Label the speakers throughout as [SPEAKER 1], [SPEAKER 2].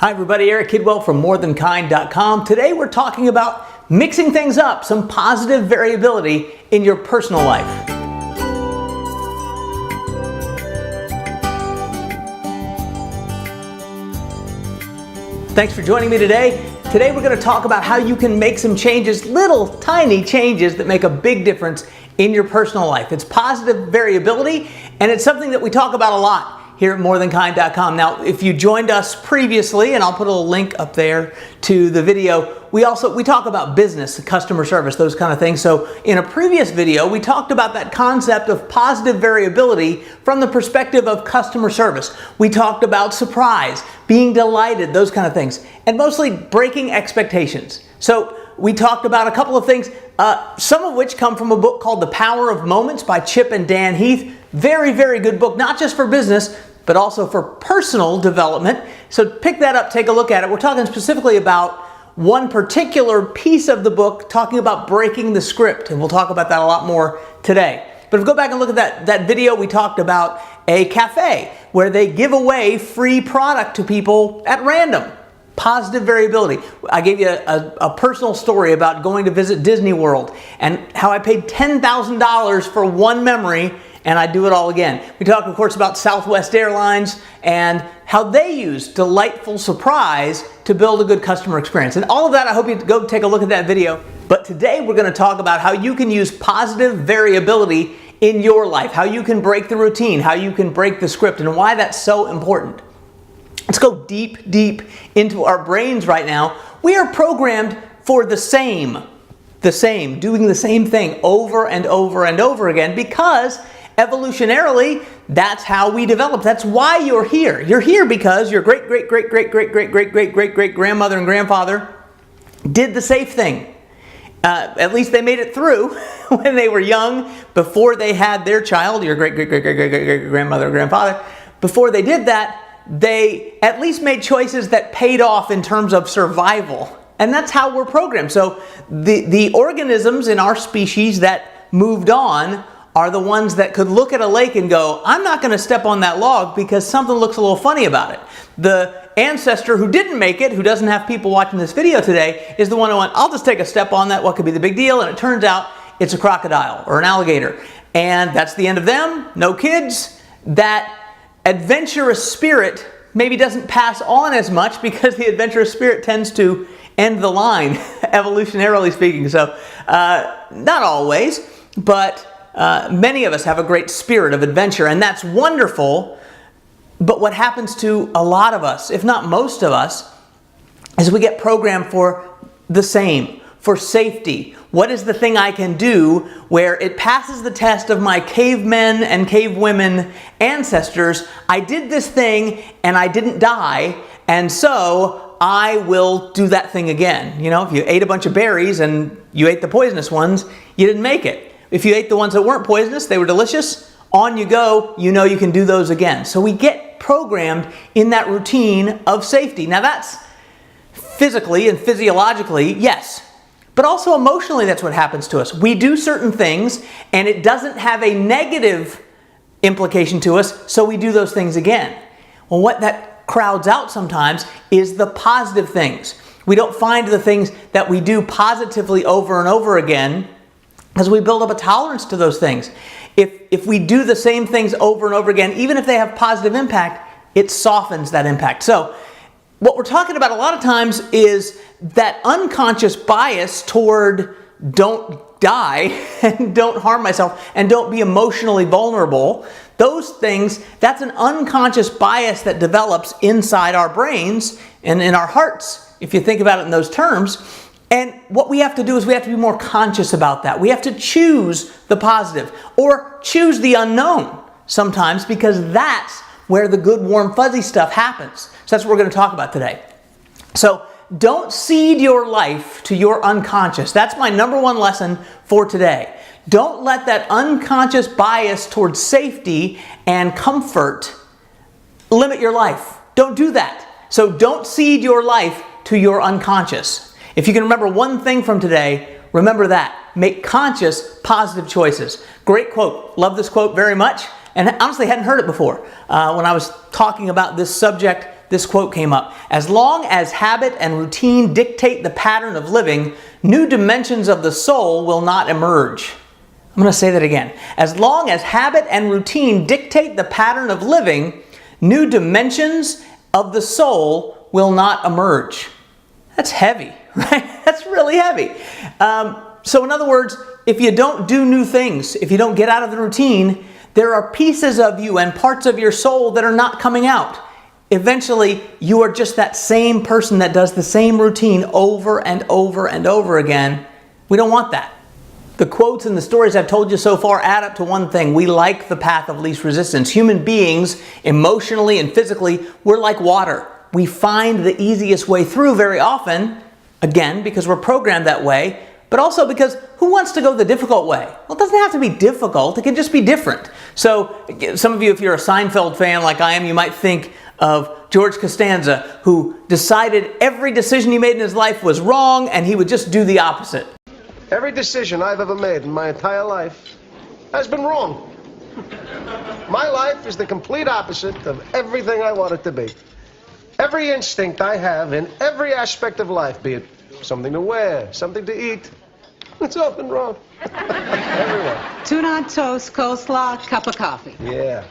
[SPEAKER 1] Hi everybody, Eric Kidwell from morethankind.com. Today we're talking about mixing things up, some positive variability in your personal life. Thanks for joining me today. Today we're going to talk about how you can make some changes, little tiny changes that make a big difference in your personal life. It's positive variability, and it's something that we talk about a lot here at morethankind.com. Now, if you joined us previously, and I'll put a little link up there to the video, we talk about business, customer service, those kind of things. So in a previous video, we talked about that concept of positive variability from the perspective of customer service. We talked about surprise, being delighted, those kind of things, and mostly breaking expectations. So we talked about a couple of things, some of which come from a book called The Power of Moments by Chip and Dan Heath. Very, very good book, not just for business, but also for personal development. So pick that up, take a look at it. We're talking specifically about one particular piece of the book, talking about breaking the script, and we'll talk about that a lot more today. But if you go back and look at that video, we talked about a cafe where they give away free product to people at random. Positive variability. I gave you a personal story about going to visit Disney World and how I paid $10,000 for one memory and I'd do it all again. We talked, of course, about Southwest Airlines and how they use delightful surprise to build a good customer experience. And all of that, I hope you go take a look at that video. But today we're going to talk about how you can use positive variability in your life, how you can break the routine, how you can break the script, and why that's so important. Let's go deep, deep into our brains right now. We are programmed for the same, doing the same thing over and over and over again because evolutionarily, that's how we develop. That's why you're here. You're here because your great-great-great-great-great-great-great-great-great-grandmother and grandfather did the safe thing. At least they made it through when they were young, before they had their child, your great-great-great-great-great-grandmother and grandfather. Before they did that, they at least made choices that paid off in terms of survival. And that's how we're programmed. So the organisms in our species that moved on are the ones that could look at a lake and go, I'm not going to step on that log because something looks a little funny about it. The ancestor who didn't make it, who doesn't have people watching this video today, is the one who went, I'll just take a step on that. What could be the big deal? And it turns out it's a crocodile or an alligator. And that's the end of them. No kids. That adventurous spirit maybe doesn't pass on as much because the adventurous spirit tends to end the line, evolutionarily speaking. So not always, but many of us have a great spirit of adventure, and that's wonderful. But what happens to a lot of us, if not most of us, is we get programmed for the same, for safety. What is the thing I can do where it passes the test of my cavemen and cavewomen ancestors? I did this thing and I didn't die, and so I will do that thing again. You know, if you ate a bunch of berries and you ate the poisonous ones, you didn't make it. If you ate the ones that weren't poisonous, they were delicious, on you go, you know you can do those again. So we get programmed in that routine of safety. Now that's physically and physiologically, yes. But also emotionally, that's what happens to us. We do certain things and it doesn't have a negative implication to us, so we do those things again. Well, what that crowds out sometimes is the positive things. We don't find the things that we do positively over and over again because we build up a tolerance to those things. If we do the same things over and over again, even if they have positive impact, it softens that impact. So what we're talking about a lot of times is that unconscious bias toward don't die and don't harm myself and don't be emotionally vulnerable. Those things, that's an unconscious bias that develops inside our brains and in our hearts, if you think about it in those terms. And what we have to do is we have to be more conscious about that. We have to choose the positive or choose the unknown sometimes, because that's where the good, warm, fuzzy stuff happens. So that's what we're going to talk about today. So don't cede your life to your unconscious. That's my number one lesson for today. Don't let that unconscious bias towards safety and comfort limit your life. Don't do that. So don't cede your life to your unconscious. If you can remember one thing from today, remember that. Make conscious, positive choices. Great quote. Love this quote very much. And honestly, hadn't heard it before. When I was talking about this subject this quote came up. As long as habit and routine dictate the pattern of living, new dimensions of the soul will not emerge. I'm going to say that again. As long as habit and routine dictate the pattern of living, new dimensions of the soul will not emerge. That's heavy, right? That's really heavy. So in other words, if you don't do new things, if you don't get out of the routine, there are pieces of you and parts of your soul that are not coming out. Eventually, you are just that same person that does the same routine over and over and over again. We don't want that. The quotes and the stories I've told you so far add up to one thing. We like the path of least resistance. Human beings, emotionally and physically, we're like water. We find the easiest way through very often, again, because we're programmed that way, but also because who wants to go the difficult way? Well, it doesn't have to be difficult. It can just be different. So some of you, if you're a Seinfeld fan like I am, you might think of George Costanza, who decided every decision he made in his life was wrong and he would just do the opposite.
[SPEAKER 2] Every decision I've ever made in my entire life has been wrong. My life is the complete opposite of everything I want it to be. Every instinct I have in every aspect of life, be it something to wear, something to eat, it's all been wrong. Everyone.
[SPEAKER 3] Tuna on toast, coleslaw, cup of coffee.
[SPEAKER 2] Yeah.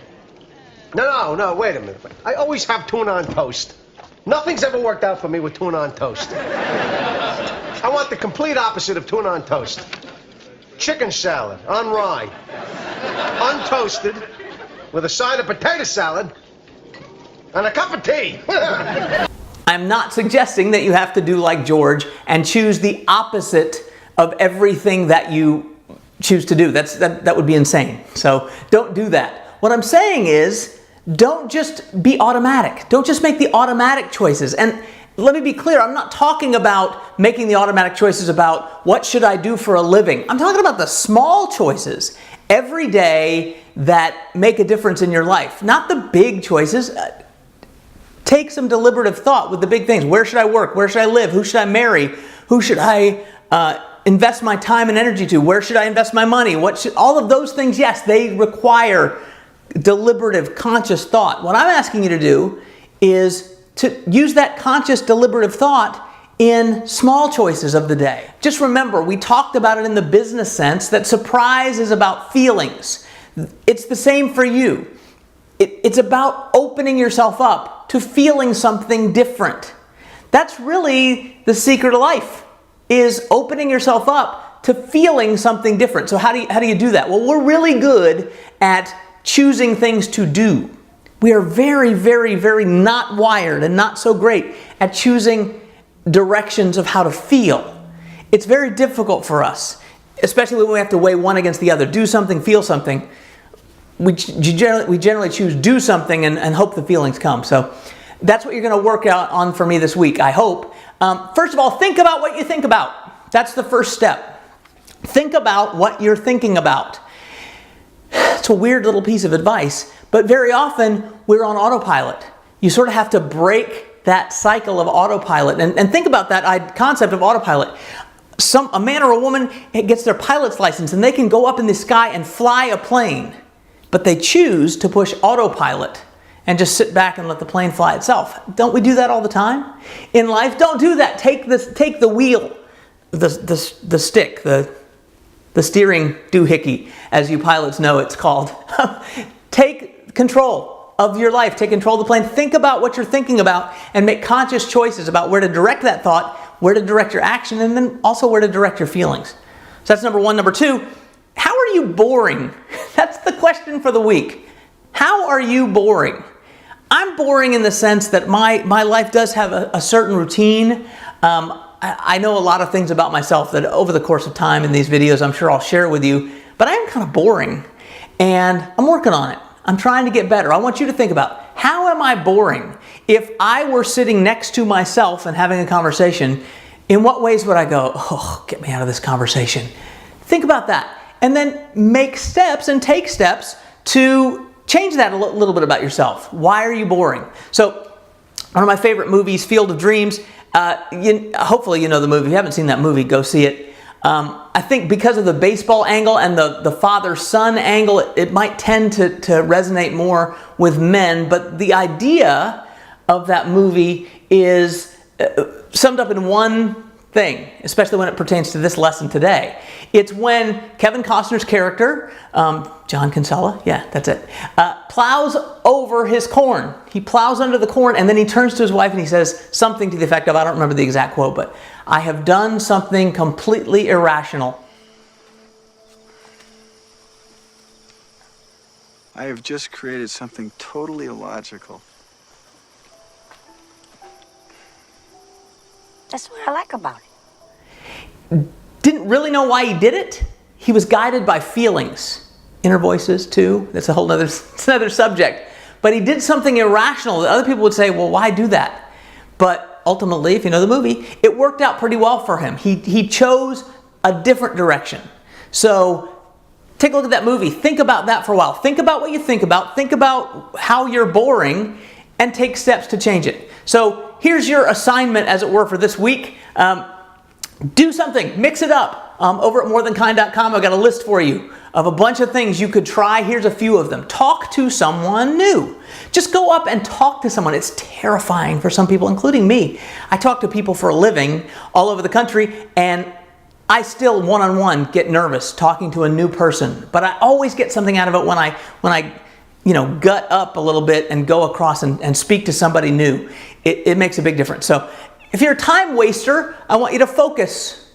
[SPEAKER 2] No, wait a minute. I always have tuna on toast. Nothing's ever worked out for me with tuna on toast. I want the complete opposite of tuna on toast. Chicken salad on rye, untoasted, with a side of potato salad, and a cup of tea.
[SPEAKER 1] I'm not suggesting that you have to do like George and choose the opposite of everything that you choose to do. That would be insane. So don't do that. What I'm saying is, don't just be automatic. Don't just make the automatic choices. And let me be clear, I'm not talking about making the automatic choices about what should I do for a living. I'm talking about the small choices every day that make a difference in your life. Not the big choices. Take some deliberative thought with the big things. Where should I work? Where should I live? Who should I marry? Who should I invest my time and energy to? Where should I invest my money? All of those things, yes, they require deliberative, conscious thought. What I'm asking you to do is to use that conscious, deliberative thought in small choices of the day. Just remember, we talked about it in the business sense, that surprise is about feelings. It's the same for you. It's about opening yourself up to feeling something different. That's really the secret of life, is opening yourself up to feeling something different. So how do you do that? Well, we're really good at choosing things to do. We are very, very, very not wired and not so great at choosing directions of how to feel. It's very difficult for us, especially when we have to weigh one against the other. Do something, feel something. We generally choose do something and hope the feelings come. So that's what you're going to work out on for me this week, I hope. First of all, think about what you think about. That's the first step. Think about what you're thinking about. It's a weird little piece of advice, but very often we're on autopilot. You sort of have to break that cycle of autopilot and think about that concept of autopilot. A man or a woman gets their pilot's license and they can go up in the sky and fly a plane, but they choose to push autopilot and just sit back and let the plane fly itself. Don't we do that all the time? In life, don't do that. Take the wheel, the stick, the steering doohickey, as you pilots know it's called. Take control of your life. Take control of the plane. Think about what you're thinking about and make conscious choices about where to direct that thought, where to direct your action, and then also where to direct your feelings. So that's number one. Number two, how are you boring? That's the question for the week. How are you boring? I'm boring in the sense that my life does have a certain routine. I know a lot of things about myself that over the course of time in these videos, I'm sure I'll share with you, but I am kind of boring and I'm working on it. I'm trying to get better. I want you to think about, how am I boring? If I were sitting next to myself and having a conversation, in what ways would I go, oh, get me out of this conversation? Think about that. And then make steps and take steps to change that a little bit about yourself. Why are you boring? So one of my favorite movies, Field of Dreams, hopefully you know the movie. If you haven't seen that movie, go see it. I think because of the baseball angle and the father-son angle, it might tend to resonate more with men. But the idea of that movie is summed up in one thing, especially when it pertains to this lesson today. It's when Kevin Costner's character, John Kinsella, yeah, that's it, plows over his corn. He plows under the corn, and then he turns to his wife and he says something to the effect of, I don't remember the exact quote, but I have done something completely irrational.
[SPEAKER 4] I have just created something totally illogical.
[SPEAKER 5] That's what I like about it.
[SPEAKER 1] Didn't really know why he did it. He was guided by feelings. Inner voices, too. That's a whole other, it's another subject. But he did something irrational that other people would say, well, why do that? But ultimately, if you know the movie, it worked out pretty well for him. He chose a different direction. So take a look at that movie. Think about that for a while. Think about what you think about. Think about how you're boring and take steps to change it. So here's your assignment, as it were, for this week. Do something. Mix it up. Over at morethankind.com, I've got a list for you of a bunch of things you could try. Here's a few of them. Talk to someone new. Just go up and talk to someone. It's terrifying for some people, including me. I talk to people for a living all over the country, and I still one-on-one get nervous talking to a new person. But I always get something out of it when I gut up a little bit and go across and speak to somebody new. It makes a big difference. So if you're a time waster, I want you to focus.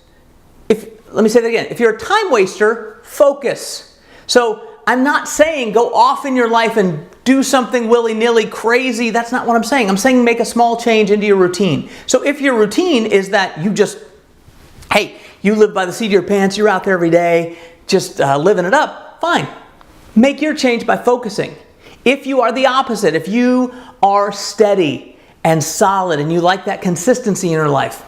[SPEAKER 1] Let me say that again. If you're a time waster, focus. So I'm not saying go off in your life and do something willy-nilly crazy. That's not what I'm saying. I'm saying make a small change into your routine. So if your routine is that you live by the seat of your pants, you're out there every day, just living it up, fine. Make your change by focusing. If you are the opposite, if you are steady and solid and you like that consistency in your life,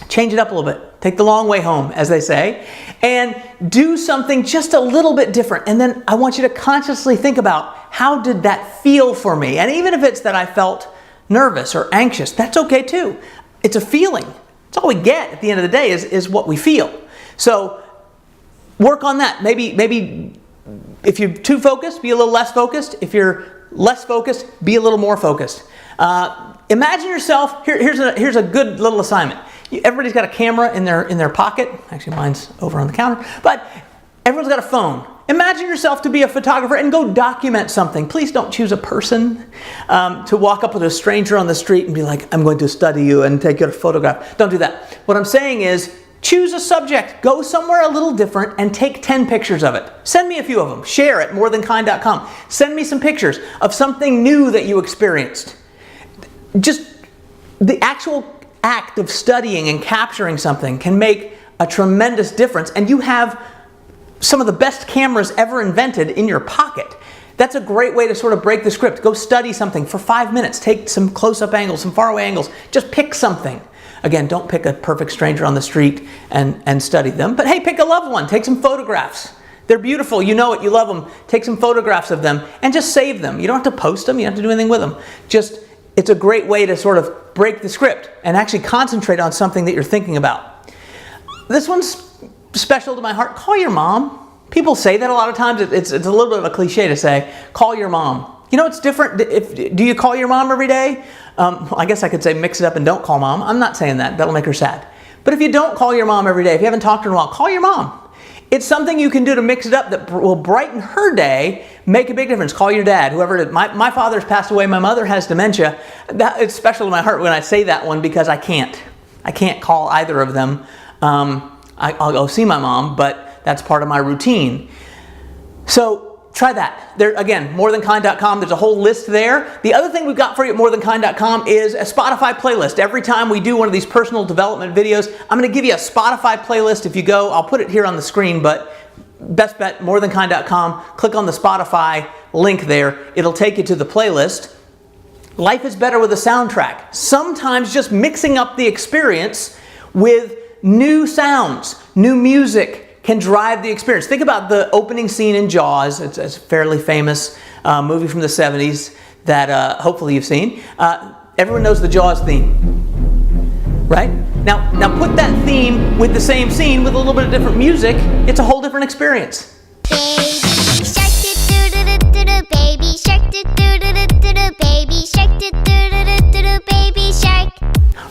[SPEAKER 1] change it up a little bit. Take the long way home, as they say, and do something just a little bit different. And then I want you to consciously think about, how did that feel for me? And even if it's that I felt nervous or anxious, that's okay too. It's a feeling. It's all we get at the end of the day is what we feel. So work on that. Maybe if you're too focused, be a little less focused. If you're less focused, be a little more focused. Imagine yourself, here's a good little assignment. Everybody's got a camera in their pocket. Actually, mine's over on the counter. But everyone's got a phone. Imagine yourself to be a photographer and go document something. Please don't choose a person to walk up with a stranger on the street and be like, I'm going to study you and take your photograph. Don't do that. What I'm saying is, choose a subject. Go somewhere a little different and take 10 pictures of it. Send me a few of them. Share at morethankind.com. Send me some pictures of something new that you experienced. Just the actual act of studying and capturing something can make a tremendous difference, and you have some of the best cameras ever invented in your pocket. That's a great way to sort of break the script. Go study something for 5 minutes. Take some close-up angles, some faraway angles. Just pick something. Again, don't pick a perfect stranger on the street and study them, but hey, pick a loved one. Take some photographs. They're beautiful. You know it. You love them. Take some photographs of them and just save them. You don't have to post them. You don't have to do anything with them. It's a great way to sort of break the script and actually concentrate on something that you're thinking about. This one's special to my heart. Call your mom. People say that a lot of times. It's a little bit of a cliche to say, call your mom. You know, it's different. Do you call your mom every day? I guess I could say mix it up and don't call mom. I'm not saying that. That'll make her sad. But if you don't call your mom every day, if you haven't talked to her in a while, call your mom. It's something you can do to mix it up that will brighten her day, make a big difference. Call your dad, whoever it is. My father's passed away. My mother has dementia. It's special to my heart when I say that one because I can't call either of them. I'll go see my mom, but that's part of my routine. So try that. There, again, morethankind.com. There's a whole list there. The other thing we've got for you at morethankind.com is a Spotify playlist. Every time we do one of these personal development videos, I'm going to give you a Spotify playlist. If you go, I'll put it here on the screen, but best bet, morethankind.com. Click on the Spotify link there. It'll take you to the playlist. Life is better with a soundtrack. Sometimes just mixing up the experience with new sounds, new music, can drive the experience. Think about the opening scene in Jaws. It's a fairly famous movie from the 70s that hopefully you've seen. Everyone knows the Jaws theme, right? Now put that theme with the same scene with a little bit of different music. It's a whole different experience.
[SPEAKER 6] Baby shark do do do do do, baby shark do do do do do, baby shark do do do do.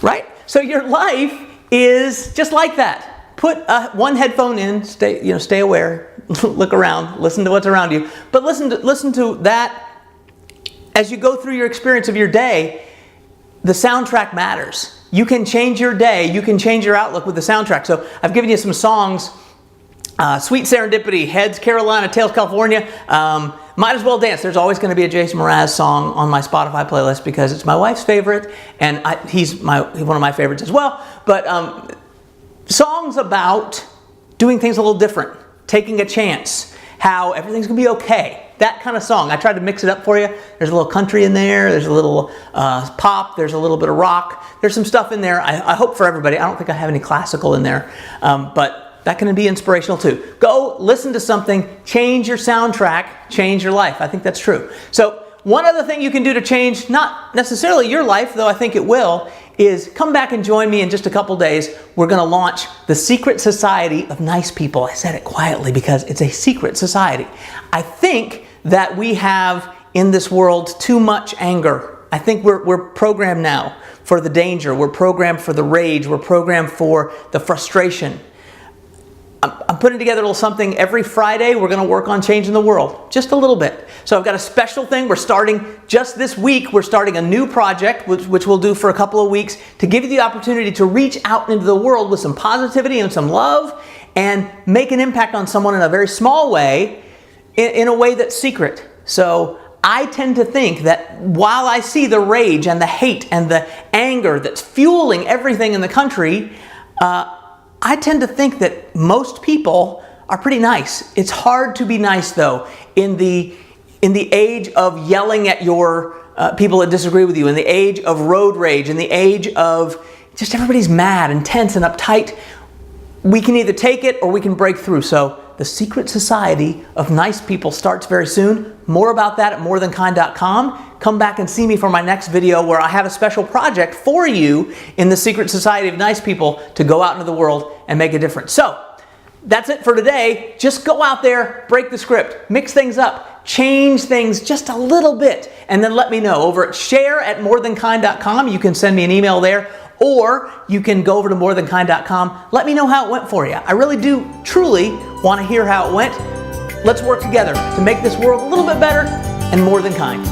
[SPEAKER 1] right? So your life is just like that. Put one headphone in, stay aware, look around, listen to what's around you, but listen to that as you go through your experience of your day. The soundtrack matters. You can change your day, you can change your outlook with the soundtrack. So I've given you some songs, Sweet Serendipity, Heads Carolina, Tails California, Might As Well Dance. There's always going to be a Jason Mraz song on my Spotify playlist because it's my wife's favorite, and he's one of my favorites as well. But songs about doing things a little different, taking a chance, how everything's going to be okay. That kind of song. I tried to mix it up for you. There's a little country in there. There's a little pop. There's a little bit of rock. There's some stuff in there. I hope for everybody. I don't think I have any classical in there, but that can be inspirational too. Go listen to something, change your soundtrack, change your life. I think that's true. So one other thing you can do to change, not necessarily your life, though I think it will, is come back and join me in just a couple days. We're going to launch the Secret Society of Nice People. I said it quietly because it's a secret society. I think that we have in this world too much anger. I think we're programmed now for the danger. We're programmed for the rage. We're programmed for the frustration. I'm putting together a little something every Friday. We're going to work on changing the world just a little bit. So I've got a special thing. We're starting just this week. We're starting a new project, which we'll do for a couple of weeks, to give you the opportunity to reach out into the world with some positivity and some love and make an impact on someone in a very small way, in a way that's secret. So I tend to think that while I see the rage and the hate and the anger that's fueling everything in the country, I tend to think that most people are pretty nice. It's hard to be nice, though, in the age of yelling at your people that disagree with you, in the age of road rage, in the age of just everybody's mad and tense and uptight. We can either take it or we can break through. So the Secret Society of Nice People starts very soon. More about that at morethankind.com. Come back and see me for my next video where I have a special project for you in the Secret Society of Nice People to go out into the world and make a difference. So that's it for today. Just go out there, break the script, mix things up, change things just a little bit, and then let me know. Over at share@morethankind.com, you can send me an email there, or you can go over to morethankind.com. Let me know how it went for you. I really do, truly want to hear how it went. Let's work together to make this world a little bit better and more than kind.